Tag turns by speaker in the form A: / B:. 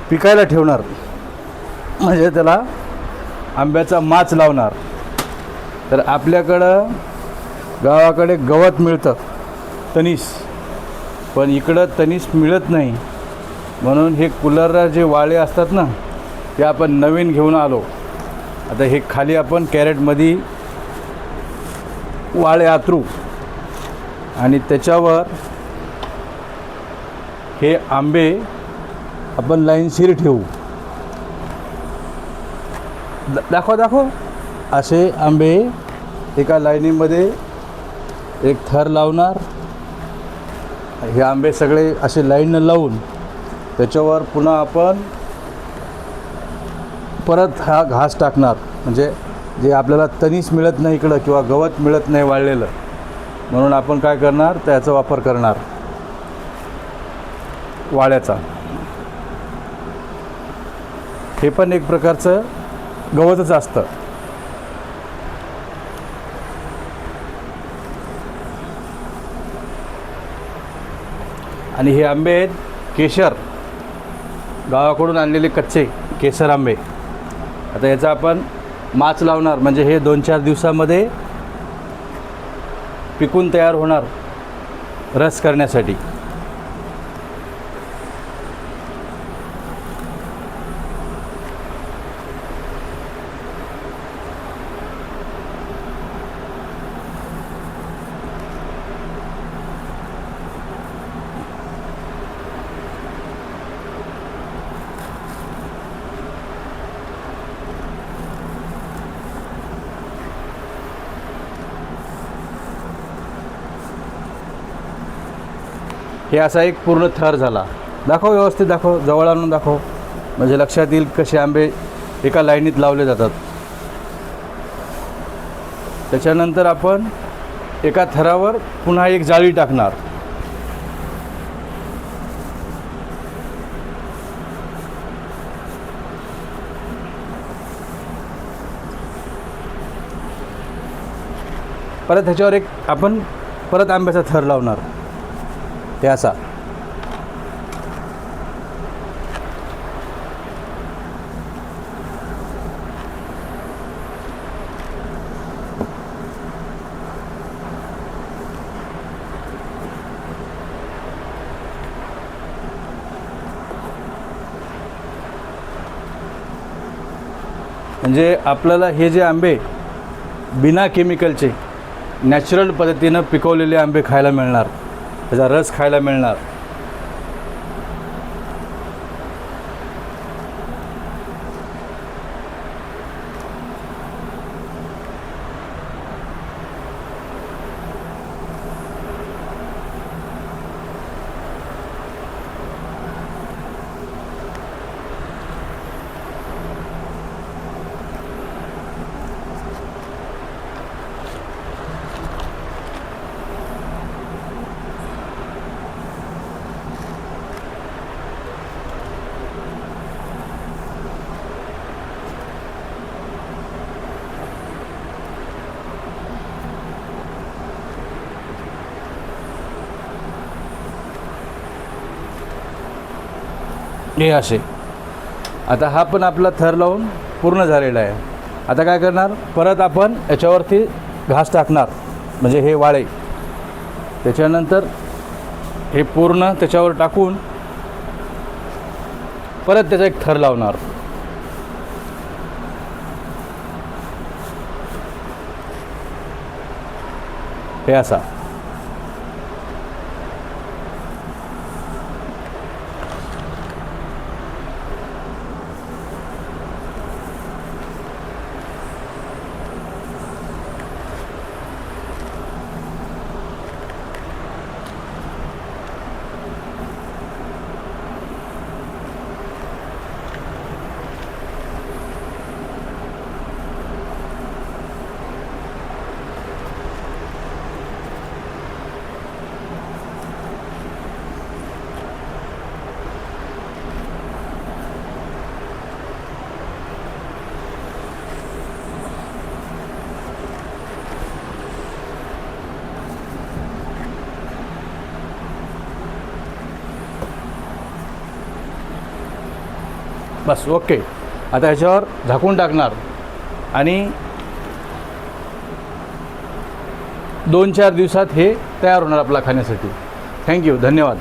A: पिकायला ठेवणार, म्हणजे त्याला आंब्याचा माच लावणार. तर आपल्याकडं गावाकडे गवत मिळतं, तणीस, पण इकडं तणीस मिळत नाही. म्हणून हे कूलरला जे वाळे असतात ना, ते आपण नवीन घेऊन आलो. आता हे खाली आपण कॅरेटमध्ये वाळे आतरू आणि त्याच्यावर हे आंबे आपण लाईनशीर ठेवू. दाखव असे आंबे एका लाईनीमध्ये एक थर लावणार. हे आंबे सगळे असे लाईननं लावून त्याच्यावर पुन्हा आपण परत हा घास टाकणार. म्हणजे जे आपल्याला तणीस मिळत नाही इकडं किंवा गवत मिळत नाही वाळलेलं, म्हणून आपण काय करणार, त्याचा वापर करणार वाळ्याचा. हे पण एक प्रकारचं गवतच असतं. आणि हे आंबे आहेत केशर, गावाकडून आणलेले कच्चे केसर आंबे. आता याचा आपण माच लावणार, म्हणजे हे 2-4 दिवसामध्ये पिकून तयार होणार रस करण्यासाठी. हे असा एक पूर्ण थर झाला. दाखव, व्यवस्थित दाखव, जवळ आणून दाखव, म्हणजे लक्षात येईल कसे आंबे एका लाईनीत लावले जातात. त्याच्यानंतर आपण एका थरावर पुन्हा एक जाळी टाकणार. परत ह्याच्यावर एक आपण परत आंब्याचा थर लावणार. हे असा. म्हणजे आपल्याला हे जे आंबे बिना केमिकलचे नॅचरल पद्धतीनं पिकवलेले आंबे खायला मिळणार, त्याचा रस खायला मिळणार. हे असे. आता हा पण आपला थर लावून पूर्ण झालेला आहे. आता काय करणार, परत आपण याच्यावरती घास टाकणार, म्हणजे हे वाळे. त्याच्यानंतर हे पूर्ण त्याच्यावर टाकून परत त्याचा एक थर लावणार. हे असा. बस ओके. आता ह्याच्यावर झाकून टाकणार आणि 2-4 दिवसात हे तयार होणार आपला खाण्यासाठी. थँक्यू, धन्यवाद.